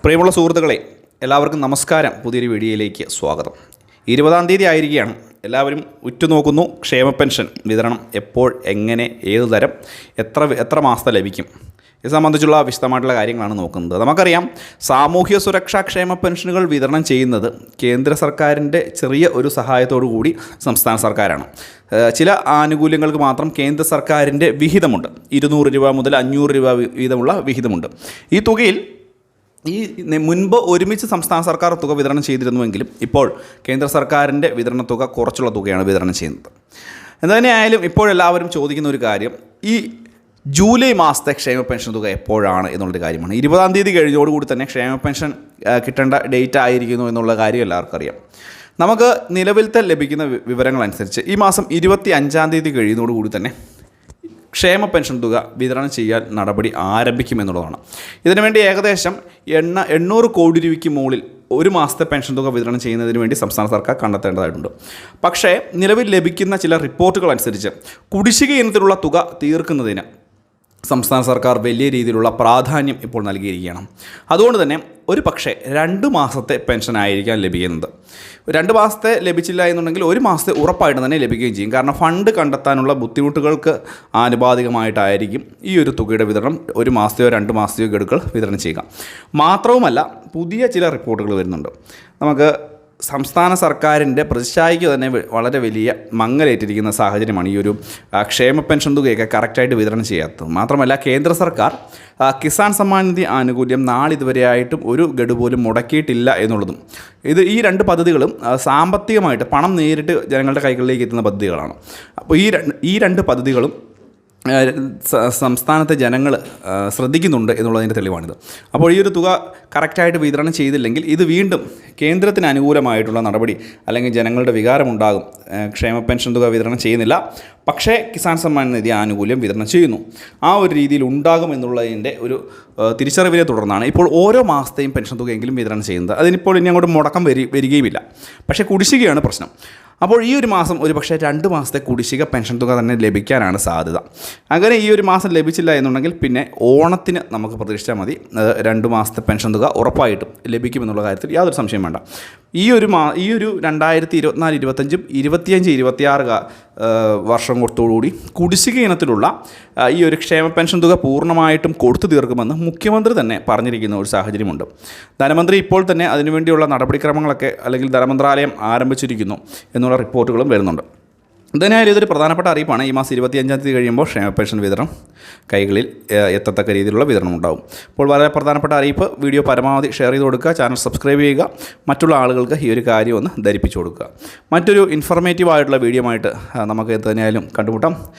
പ്രിയമുള്ള സുഹൃത്തുക്കളെ, എല്ലാവർക്കും നമസ്കാരം. പുതിയൊരു വീഡിയോയിലേക്ക് സ്വാഗതം. 20-ാം തീയതി ആയിരിക്കുകയാണ്. എല്ലാവരും ഉറ്റുനോക്കുന്നു ക്ഷേമ പെൻഷൻ വിതരണം എപ്പോൾ, എങ്ങനെ, ഏതു തരം, എത്ര മാസത്തെ ലഭിക്കും, ഇത് സംബന്ധിച്ചുള്ള വിശദമായിട്ടുള്ള കാര്യങ്ങളാണ് നോക്കുന്നത്. നമുക്കറിയാം, സാമൂഹ്യ സുരക്ഷാ ക്ഷേമ പെൻഷനുകൾ വിതരണം ചെയ്യുന്നത് കേന്ദ്ര സർക്കാരിൻ്റെ ചെറിയ ഒരു സഹായത്തോടു കൂടി സംസ്ഥാന സർക്കാരാണ്. ചില ആനുകൂല്യങ്ങൾക്ക് മാത്രം കേന്ദ്ര സർക്കാരിൻ്റെ വിഹിതമുണ്ട്. 200 രൂപ മുതൽ 500 രൂപ വീതമുള്ള വിഹിതമുണ്ട്. ഈ തുകയിൽ മുൻപ് ഒരുമിച്ച് സംസ്ഥാന സർക്കാർ തുക വിതരണം ചെയ്തിരുന്നുവെങ്കിലും ഇപ്പോൾ കേന്ദ്ര സർക്കാരിൻ്റെ വിതരണ തുക കുറച്ചുള്ള തുകയാണ് വിതരണം ചെയ്യുന്നത്. എന്തുതന്നെയായാലും ഇപ്പോഴെല്ലാവരും ചോദിക്കുന്ന ഒരു കാര്യം, ഈ ജൂലൈ മാസത്തെ ക്ഷേമ പെൻഷൻ തുക എപ്പോഴാണ് എന്നുള്ളൊരു കാര്യമാണ്. 20-ാം തീയതി കഴിഞ്ഞോടുകൂടി തന്നെ ക്ഷേമ പെൻഷൻ കിട്ടേണ്ട ഡേറ്റ് ആയിരിക്കുന്നു എന്നുള്ള കാര്യം എല്ലാവർക്കും അറിയാം. നമുക്ക് നിലവിലത്തെ ലഭിക്കുന്ന വിവരങ്ങളനുസരിച്ച് ഈ മാസം 25-ാം തീയതി കഴിയുന്നതോടുകൂടി തന്നെ ക്ഷേമ പെൻഷൻ തുക വിതരണം ചെയ്യാൻ നടപടി ആരംഭിക്കുമെന്നുള്ളതാണ്. ഇതിനുവേണ്ടി ഏകദേശം 800 കോടി രൂപയ്ക്ക് മുകളിൽ ഒരു മാസത്തെ പെൻഷൻ തുക വിതരണം ചെയ്യുന്നതിന് വേണ്ടി സംസ്ഥാന സർക്കാർ കണ്ടെത്തേണ്ടതായിട്ടുണ്ട്. പക്ഷേ നിലവിൽ ലഭിക്കുന്ന ചില റിപ്പോർട്ടുകൾ അനുസരിച്ച് കുടിശ്ശിക ഇനത്തിലുള്ള തുക തീർക്കുന്നതിന് സംസ്ഥാന സർക്കാർ വലിയ രീതിയിലുള്ള പ്രാധാന്യം ഇപ്പോൾ നൽകിയിരിക്കുകയാണ്. അതുകൊണ്ട് തന്നെ ഒരു പക്ഷേ 2 മാസത്തെ പെൻഷനായിരിക്കാം ലഭിക്കുന്നത്. 2 മാസത്തെ ലഭിച്ചില്ല എന്നുണ്ടെങ്കിൽ 1 മാസത്തെ ഉറപ്പായിട്ട് തന്നെ ലഭിക്കുകയും ചെയ്യും. കാരണം ഫണ്ട് കണ്ടെത്താനുള്ള ബുദ്ധിമുട്ടുകൾക്ക് ആനുപാതികമായിട്ടായിരിക്കും ഈ ഒരു തുകയുടെ വിതരണം 1 മാസത്തെയോ 2 മാസത്തെയോ ഗഡുക്കൾ വിതരണം ചെയ്യുക. മാത്രവുമല്ല, പുതിയ ചില റിപ്പോർട്ടുകൾ വരുന്നുണ്ട്. നമുക്ക് സംസ്ഥാന സർക്കാരിൻ്റെ പ്രതിച്ഛായയ്ക്ക് തന്നെ വളരെ വലിയ മങ്ങലേറ്റിരിക്കുന്ന സാഹചര്യമാണ് ഈ ഒരു ക്ഷേമ പെൻഷൻ തുകയൊക്കെ കറക്റ്റായിട്ട് വിതരണം ചെയ്യാത്തത്. മാത്രമല്ല, കേന്ദ്ര സർക്കാർ കിസാൻ സമ്മാൻ നിധി ആനുകൂല്യം നാളിതുവരെയായിട്ടും ഒരു ഗഡു പോലും മുടക്കിയിട്ടില്ല എന്നുള്ളതും. ഈ 2 പദ്ധതികളും സാമ്പത്തികമായിട്ട് പണം നേരിട്ട് ജനങ്ങളുടെ കൈകളിലേക്ക് എത്തുന്ന പദ്ധതികളാണ്. അപ്പോൾ ഈ 2 പദ്ധതികളും സംസ്ഥാനത്തെ ജനങ്ങൾ ശ്രദ്ധിക്കുന്നുണ്ട് എന്നുള്ളതിൻ്റെ തെളിവാണിത്. അപ്പോൾ ഈ ഒരു തുക കറക്റ്റായിട്ട് വിതരണം ചെയ്തില്ലെങ്കിൽ ഇത് വീണ്ടും കേന്ദ്രത്തിന് അനുകൂലമായിട്ടുള്ള നടപടി അല്ലെങ്കിൽ ജനങ്ങളുടെ വികാരമുണ്ടാകും. ക്ഷേമ പെൻഷൻ തുക വിതരണം ചെയ്യുന്നില്ല, പക്ഷേ കിസാൻ സമ്മാൻ നിധി ആനുകൂല്യം വിതരണം ചെയ്യുന്നു. ആ ഒരു രീതിയിൽ ഉണ്ടാകും എന്നുള്ളതിൻ്റെ ഒരു തിരിച്ചറിവിനെ തുടർന്നാണ് ഇപ്പോൾ ഓരോ മാസത്തെയും പെൻഷൻ തുകയെങ്കിലും വിതരണം ചെയ്യുന്നത്. അതിനിപ്പോൾ ഇനി അങ്ങോട്ട് മുടക്കം വരികയുമില്ല. പക്ഷേ കുടിശ്ശികയാണ് പ്രശ്നം. അപ്പോൾ ഈ ഒരു മാസം ഒരു പക്ഷേ 2 മാസത്തെ കുടിശ്ശിക പെൻഷൻ തുക തന്നെ ലഭിക്കാനാണ് സാധ്യത. അങ്ങനെ ഈ ഒരു മാസം ലഭിച്ചില്ല എന്നുണ്ടെങ്കിൽ പിന്നെ ഓണത്തിന് നമുക്ക് പ്രതീക്ഷിച്ചാൽ മതി 2 മാസത്തെ പെൻഷൻ തുക ഉറപ്പായിട്ടും ലഭിക്കുമെന്നുള്ള കാര്യത്തിൽ യാതൊരു സംശയം വേണ്ട. ഈ ഒരു 2024, 25, 25, 26 വർഷത്തോടുകൂടി കുടിശ്ശിക ഇനത്തിലുള്ള ഈ ഒരു ക്ഷേമ പെൻഷൻ തുക പൂർണ്ണമായിട്ടും കൊടുത്തു തീർക്കുമെന്ന് മുഖ്യമന്ത്രി തന്നെ പറഞ്ഞിരിക്കുന്ന ഒരു സാഹചര്യമുണ്ട്. ധനമന്ത്രി ഇപ്പോൾ തന്നെ അതിനുവേണ്ടിയുള്ള നടപടിക്രമങ്ങളൊക്കെ അല്ലെങ്കിൽ ധനമന്ത്രാലയം ആരംഭിച്ചിരിക്കുന്നു എന്നുള്ള റിപ്പോർട്ടുകളും വരുന്നുണ്ട്. എന്തായാലും ഇതൊരു പ്രധാനപ്പെട്ട അറിയിപ്പാണ്. ഈ മാസം 25-ാം തീയതി കഴിയുമ്പോൾ ക്ഷേമ പെൻഷൻ വിതരണം കൈകളിൽ എത്തത്തക്ക രീതിയിലുള്ള വിതരണം ഉണ്ടാകും. അപ്പോൾ വളരെ പ്രധാനപ്പെട്ട അറിയിപ്പ്. വീഡിയോ പരമാവധി ഷെയർ ചെയ്ത് കൊടുക്കുക, ചാനൽ സബ്സ്ക്രൈബ് ചെയ്യുക, മറ്റുള്ള ആളുകൾക്ക് ഈ ഒരു കാര്യം ഒന്ന് ധരിപ്പിച്ചു കൊടുക്കുക. മറ്റൊരു ഇൻഫർമേറ്റീവ് ആയിട്ടുള്ള വീഡിയോ ആയിട്ട് നമുക്ക് എന്തായാലും കണ്ടുമുട്ടാം.